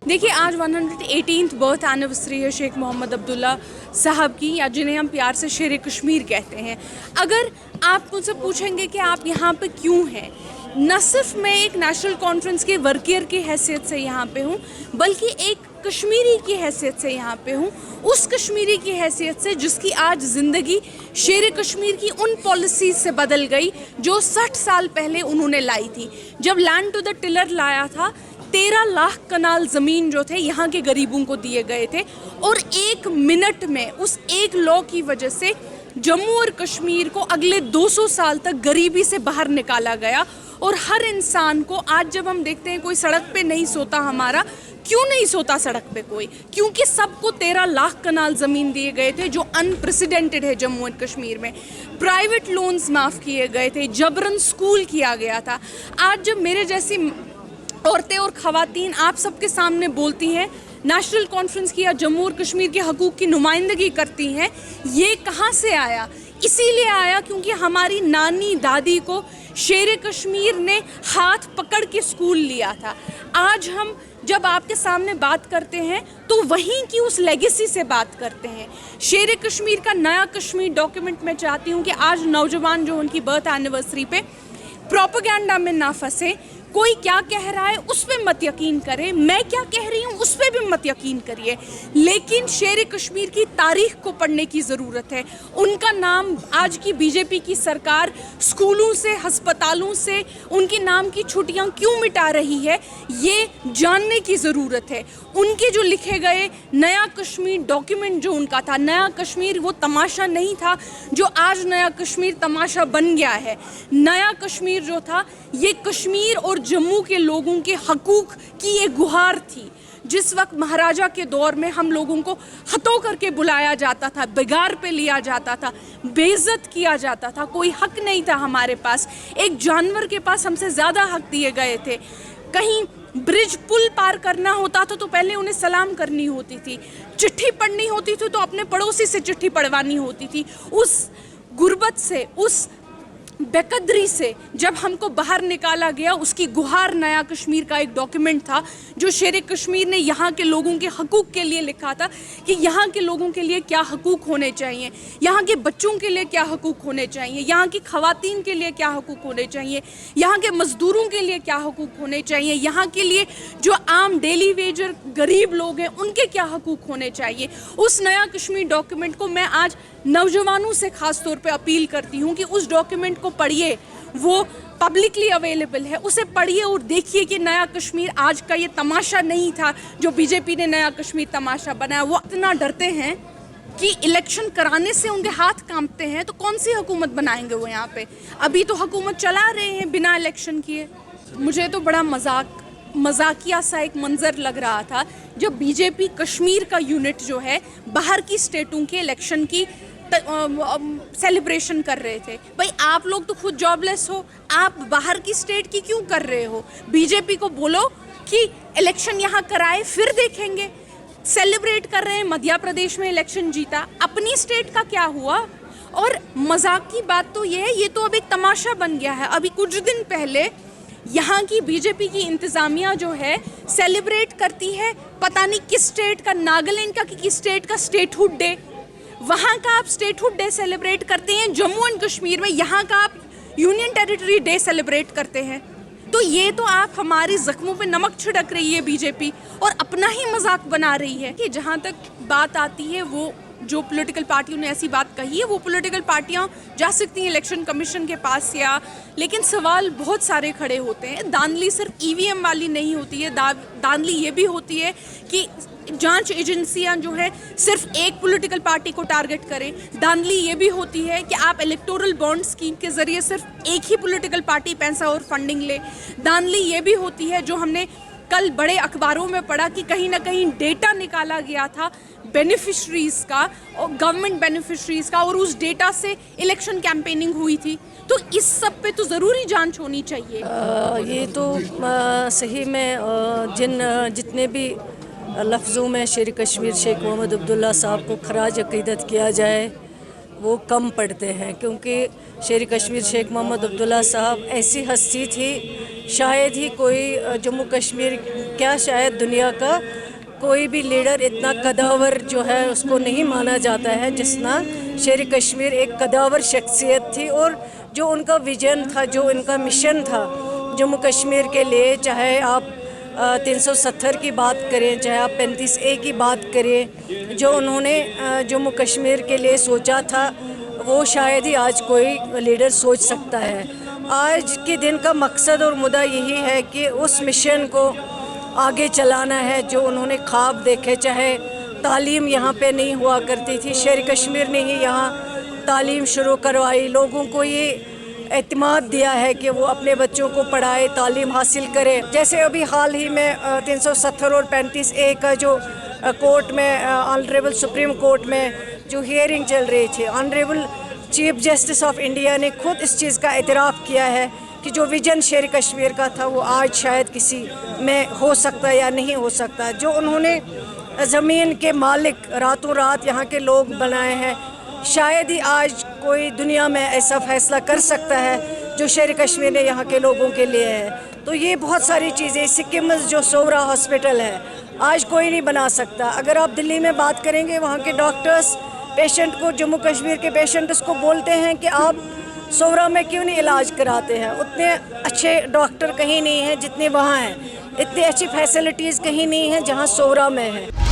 देखिए, आज 118th birth anniversary है शेख मोहम्मद अब्दुल्ला साहब की, या जिन्हें हम प्यार से शेर कश्मीर कहते हैं। अगर आप मुझसे पूछेंगे कि आप यहाँ पे क्यों हैं, न सिर्फ मैं एक नेशनल कॉन्फ्रेंस के वर्कर की हैसियत से यहाँ पे हूँ, बल्कि एक कश्मीरी की हैसियत से यहाँ पे हूँ। उस कश्मीरी की हैसियत से जिसकी आज ज़िंदगी शेर कश्मीर की उन पॉलिसीज़ से बदल गई जो 60 साल पहले उन्होंने लाई थी। जब लैंड टू द टिलर लाया था, 13 लाख कनाल ज़मीन जो थे यहाँ के गरीबों को दिए गए थे, और 1 मिनट में उस एक लॉ की वजह से जम्मू और कश्मीर को अगले 200 साल तक गरीबी से बाहर निकाला गया। और हर इंसान को आज जब हम देखते हैं कोई सड़क पे नहीं सोता, हमारा क्यों नहीं सोता सड़क पे कोई, क्योंकि सबको 13 लाख कनाल ज़मीन दिए गए थे जो अनप्रेसिडेंटेड है जम्मू और कश्मीर में। प्राइवेट लोन्स माफ़ किए गए थे, जबरन स्कूल किया गया था। आज जब मेरे जैसी औरतें और ख़वातीन आप सबके सामने बोलती हैं, नेशनल कॉन्फ्रेंस की या जम्मू और कश्मीर के हकूक़ की नुमाइंदगी करती हैं, ये कहाँ से आया? इसीलिए आया क्योंकि हमारी नानी दादी को शेर कश्मीर ने हाथ पकड़ के स्कूल लिया था। आज हम जब आपके सामने बात करते हैं तो वहीं की उस लेगेसी से बात करते हैं। शेर कश्मीर का नया कश्मीर डॉक्यूमेंट मैं चाहती हूँ कि आज नौजवान जो उनकी बर्थ एनिवर्सरी पे प्रोपेगेंडा में ना फंसे। कोई क्या कह रहा है उस पर मत यकीन करें, मैं क्या कह रही हूँ उस पर भी मत यकीन करिए, लेकिन शेर कश्मीर की तारीख को पढ़ने की ज़रूरत है। उनका नाम आज की बीजेपी की सरकार स्कूलों से, हस्पतालों से उनके नाम की छुट्टियाँ क्यों मिटा रही है, ये जानने की ज़रूरत है। उनके जो लिखे गए नया कश्मीर डॉक्यूमेंट जो उनका था, नया कश्मीर वो तमाशा नहीं था जो आज नया कश्मीर तमाशा बन गया है। नया कश्मीर जो था ये कश्मीर और जम्मू के लोगों के हकूक़ की एक गुहार थी। जिस वक्त महाराजा के दौर में हम लोगों को हथों करके बुलाया जाता था, बिगार पे लिया जाता था, बेइज्जत किया जाता था, कोई हक नहीं था हमारे पास। एक जानवर के पास हमसे ज़्यादा हक दिए गए थे। कहीं ब्रिज पुल पार करना होता था तो पहले उन्हें सलाम करनी होती थी, चिट्ठी पढ़नी होती थी तो अपने पड़ोसी से चिट्ठी पढ़वानी होती थी। उस गुर्बत से, उस बेकदरी से जब हमको बाहर निकाला गया, उसकी गुहार नया कश्मीर का एक डॉक्यूमेंट था जो शेर कश्मीर ने यहाँ के लोगों के हकूक़ के लिए लिखा था कि यहाँ के लोगों के लिए क्या हकूक़ होने चाहिए, यहाँ के बच्चों के लिए क्या हकूक़ होने चाहिए, यहाँ की ख़वातीन के लिए क्या हकूक़ होने चाहिए, यहाँ के मज़दूरों के लिए क्या हकूक़ होने चाहिए, यहाँ के लिए जो आम डेली वेजर गरीब लोग हैं उनके क्या हकूक़ होने चाहिए। उस नया कश्मीर डॉक्यूमेंट को मैं आज नौजवानों से ख़ास तौर पे अपील करती हूँ कि उस डॉक्यूमेंट को पढ़िए, वो पब्लिकली अवेलेबल है, उसे पढ़िए और देखिए कि नया कश्मीर आज का ये तमाशा नहीं था जो बीजेपी ने नया कश्मीर तमाशा बनाया। वो इतना डरते हैं कि इलेक्शन कराने से उनके हाथ कांपते हैं, तो कौन सी हुकूमत बनाएंगे वो यहाँ पे? अभी तो हुकूमत चला रहे हैं बिना इलेक्शन किए। मुझे तो बड़ा मजाकिया सा एक मंजर लग रहा था जब बीजेपी कश्मीर का यूनिट जो है बाहर की स्टेटों के इलेक्शन की सेलिब्रेशन कर रहे थे। भाई आप लोग तो खुद जॉबलेस हो, आप बाहर की स्टेट की क्यों कर रहे हो? बीजेपी को बोलो कि इलेक्शन यहाँ कराए, फिर देखेंगे। सेलिब्रेट कर रहे हैं मध्य प्रदेश में इलेक्शन जीता, अपनी स्टेट का क्या हुआ? और मजाक की बात तो ये है, ये तो अब एक तमाशा बन गया है। अभी कुछ दिन पहले यहाँ की बीजेपी की इंतज़ामिया जो है सेलिब्रेट करती है पता नहीं किस स्टेट का, नागालैंड का कि किस स्टेट का स्टेटहुड डे। वहाँ का आप स्टेटहुड डे सेलिब्रेट करते हैं, जम्मू एंड कश्मीर में यहाँ का आप यूनियन टेरिटरी डे सेलिब्रेट करते हैं। तो ये तो आप हमारी ज़ख्मों पे नमक छिड़क रही है बीजेपी और अपना ही मजाक बना रही है। कि जहाँ तक बात आती है, वो जो पॉलिटिकल पार्टियों ने ऐसी बात कही है, वो पॉलिटिकल पार्टियां जा सकती हैं इलेक्शन कमीशन के पास या, लेकिन सवाल बहुत सारे खड़े होते हैं। धांधली सिर्फ ईवीएम वाली नहीं होती है, धांधली ये भी होती है कि जांच एजेंसियां जो है सिर्फ एक पॉलिटिकल पार्टी को टारगेट करें। धांधली ये भी होती है कि आप इलेक्टोरल बॉन्ड स्कीम के ज़रिए सिर्फ एक ही पॉलिटिकल पार्टी पैसा और फंडिंग ले। धांधली ये भी होती है जो हमने कल बड़े अखबारों में पढ़ा कि कहीं ना कहीं डेटा निकाला गया था बेनिफिशरीज़ का और गवर्नमेंट बेनिफिशरीज़ का, और उस डेटा से इलेक्शन कैंपेनिंग हुई थी। तो इस सब पे तो ज़रूरी जांच होनी चाहिए। ये तो सही में जितने भी लफ्ज़ों में शेर कश्मीर शेख मोहम्मद अब्दुल्ला साहब को खराज अक़ीदत किया जाए वो कम पढ़ते हैं, क्योंकि शेर कश्मीर शेख मोहम्मद अब्दुल्ला साहब ऐसी हस्ती थी, शायद ही कोई जम्मू कश्मीर क्या शायद दुनिया का कोई भी लीडर इतना कदावर जो है उसको नहीं माना जाता है जितना शेर कश्मीर एक कदावर शख्सियत थी। और जो उनका विजन था, जो उनका मिशन था जम्मू कश्मीर के लिए, चाहे आप 370 की बात करें, चाहे आप 35A की बात करें, जो उन्होंने जम्मू कश्मीर के लिए सोचा था वो शायद ही आज कोई लीडर सोच सकता है। आज के दिन का मकसद और मुद्दा यही है कि उस मिशन को आगे चलाना है जो उन्होंने ख्वाब देखे। चाहे तालीम यहाँ पे नहीं हुआ करती थी, शेर कश्मीर ने ही यहाँ तालीम शुरू करवाई, लोगों को ये एतमाद दिया है कि वो अपने बच्चों को पढ़ाए, तालीम हासिल करें। जैसे अभी हाल ही में 370 और 35A का जो कोर्ट में ऑनरेबल सुप्रीम कोर्ट में जो हियरिंग चल रही थी, honourable chief justice of India ने खुद इस चीज़ का एतराफ़ किया है कि जो विजन शेर कश्मीर का था वो आज शायद किसी में हो सकता या नहीं हो सकता। जो उन्होंने ज़मीन के मालिक रातों रात यहाँ के लोग बनाए हैं, शायद ही आज कोई दुनिया में ऐसा फैसला कर सकता है जो शेर कश्मीर ने यहाँ के लोगों के लिए है। तो ये बहुत सारी चीज़ें, सिक्किम में जो सोवरा हॉस्पिटल है आज कोई नहीं बना सकता। अगर आप दिल्ली में बात करेंगे, वहाँ के डॉक्टर्स पेशेंट को, जम्मू कश्मीर के पेशेंट्स को बोलते हैं कि आप सोवरा में क्यों नहीं इलाज कराते हैं। उतने अच्छे डॉक्टर कहीं नहीं हैं जितने वहाँ हैं, इतनी अच्छी फैसिलिटीज़ कहीं नहीं हैं जहाँ सोवरा में है।